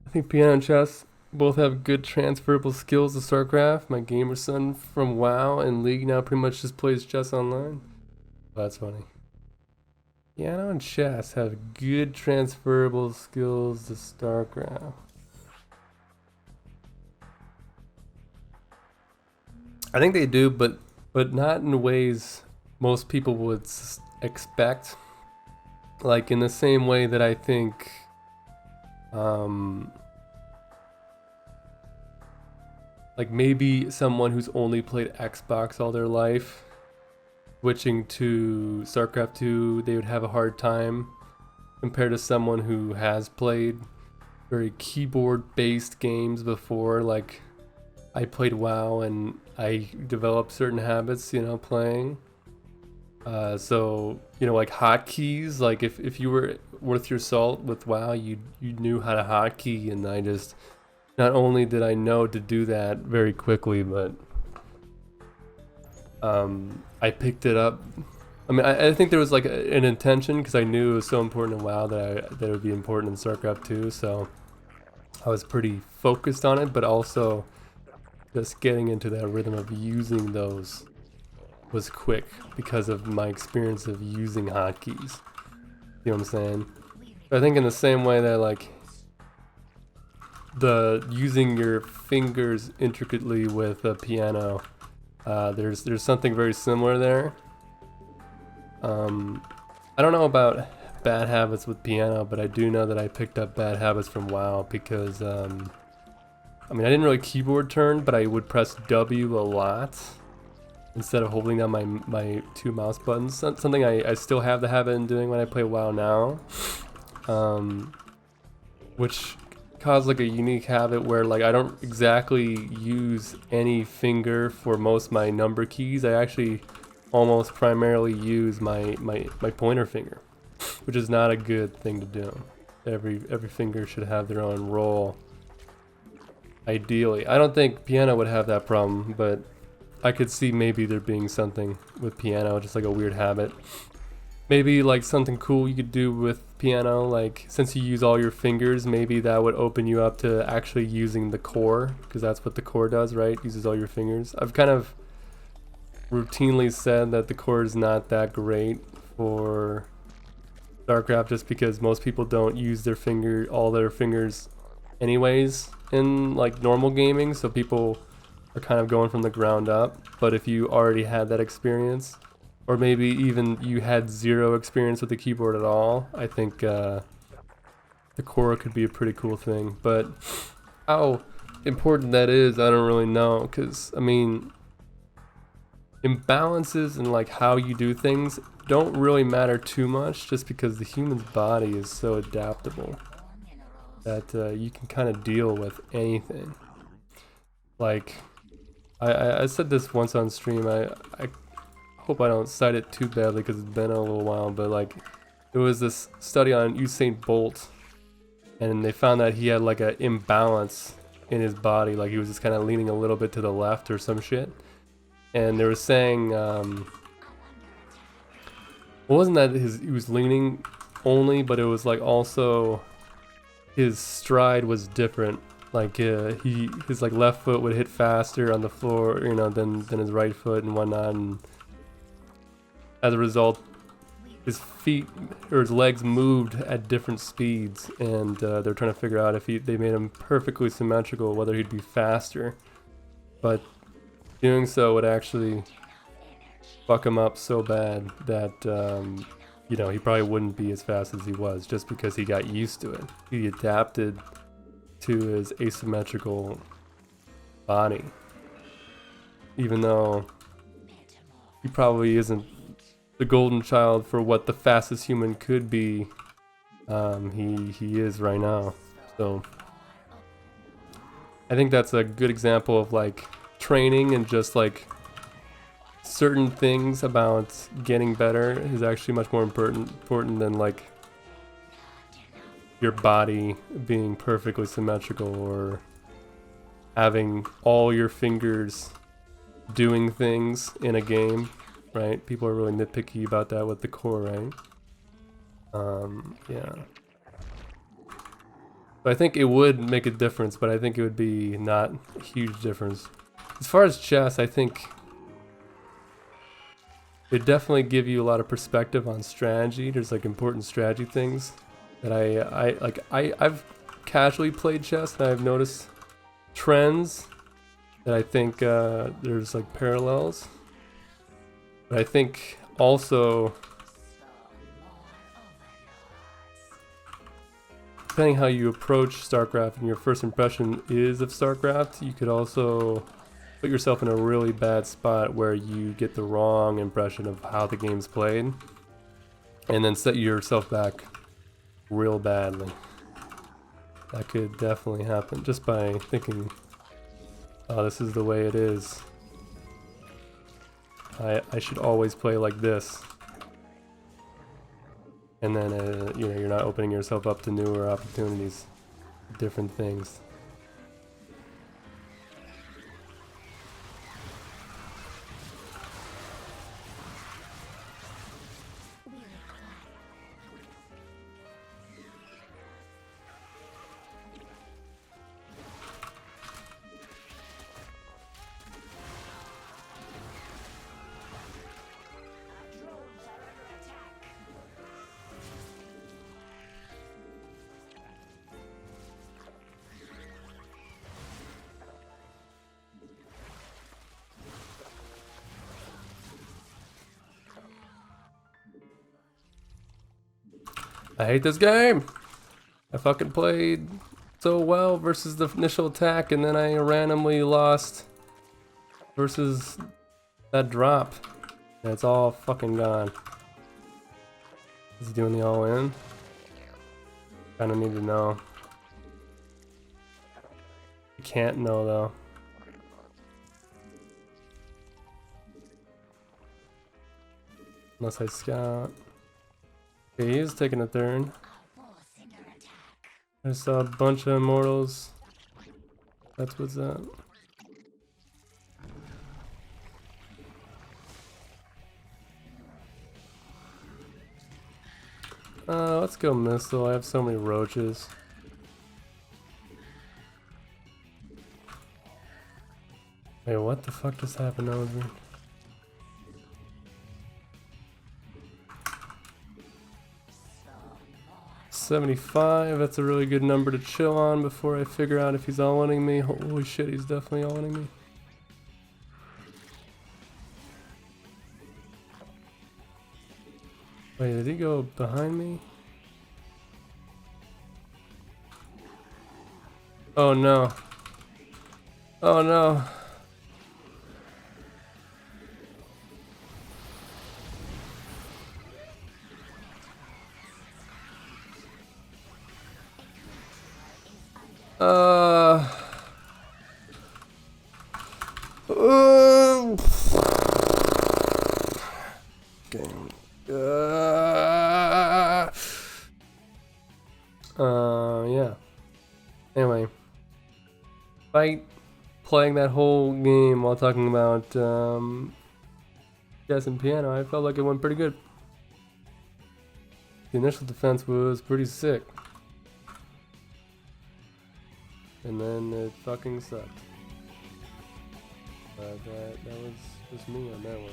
I think piano and chess both have good transferable skills to StarCraft. My gamer son from WoW and League now pretty much just plays chess online. Oh, that's funny. Piano and chess have good transferable skills to StarCraft. I think they do, but not in ways most people would expect. Like in the same way that I think um, like maybe someone who's only played Xbox all their life, switching to StarCraft 2, they would have a hard time compared to someone who has played very keyboard based games before. Like I played WoW and I developed certain habits, playing. So, like hotkeys, like if you were worth your salt with WoW, you knew how to hotkey, and I just, not only did I know to do that very quickly, but I picked it up. I mean, I think there was like an intention because I knew it was so important in WoW that it would be important in StarCraft 2, so I was pretty focused on it, but also just getting into that rhythm of using those was quick because of my experience of using hotkeys. You know what I'm saying? But I think in the same way that like the using your fingers intricately with a piano, there's something very similar there. I don't know about bad habits with piano, but I do know that I picked up bad habits from WoW because I mean I didn't really keyboard turn, but I would press W a lot instead of holding down my two mouse buttons. Something I still have the habit in doing when I play WoW now, which caused like a unique habit where like I don't exactly use any finger for most of my number keys. I actually almost primarily use my pointer finger, which is not a good thing to do. Every finger should have their own role. Ideally, I don't think piano would have that problem, but I could see maybe there being something with piano, just like a weird habit. Maybe like something cool you could do with piano, like since you use all your fingers, maybe that would open you up to actually using the core, because that's what the core does, right? Uses all your fingers. I've kind of routinely said that the core is not that great for StarCraft just because most people don't use all their fingers anyways in like normal gaming, so people are kind of going from the ground up. But if you already had that experience, or maybe even you had zero experience with the keyboard at all, I think the core could be a pretty cool thing. But how important that is, I don't really know, because I mean imbalances in like how you do things don't really matter too much, just because the human's body is so adaptable that you can kind of deal with anything. Like I said this once on stream. I hope I don't cite it too badly because it's been a little while, but like there was this study on Usain Bolt, and they found that he had like an imbalance in his body, like he was just kind of leaning a little bit to the left or some shit. And they were saying, it wasn't that he was leaning only, but it was like also his stride was different. Like his like left foot would hit faster on the floor, than his right foot and whatnot. And as a result, his feet or his legs moved at different speeds, and they're trying to figure out if they made him perfectly symmetrical, whether he'd be faster. But doing so would actually fuck him up so bad that he probably wouldn't be as fast as he was, just because he got used to it. He adapted to his asymmetrical body, even though he probably isn't the golden child for what the fastest human could be. He is right now. So I think that's a good example of like training, and just like certain things about getting better is actually much more important than like your body being perfectly symmetrical or having all your fingers doing things in a game, right? People are really nitpicky about that with the core, right? Yeah. So But I think it would make a difference, but I think it would be not a huge difference. As far as chess, I think it definitely give you a lot of perspective on strategy. There's like important strategy things that I've casually played chess and I've noticed trends that I think there's like parallels. But I think also, depending how you approach StarCraft and your first impression is of StarCraft, you could also put yourself in a really bad spot where you get the wrong impression of how the game's played and then set yourself back real badly. That could definitely happen just by thinking, oh, this is the way it is. I should always play like this. And then, you know, you're not opening yourself up to newer opportunities, different things. I hate this game! I fucking played so well versus the initial attack and then I randomly lost versus that drop. And it's all fucking gone. Is he doing the all-in? Kinda need to know. You can't know though. Unless I scout. Okay, he is taking a turn. I saw a bunch of immortals. That's what's up. Let's go missile. I have so many roaches. Wait, what the fuck just happened over? 75, that's a really good number to chill on before I figure out if he's all-winning me. Holy shit, he's definitely all-winning me. Wait, did he go behind me? Oh no. Oh no. Game. Yeah. Anyway, by playing that whole game while talking about chess and piano, I felt like it went pretty good. The initial defense was pretty sick. And then it fucking sucked. That was just me on that one.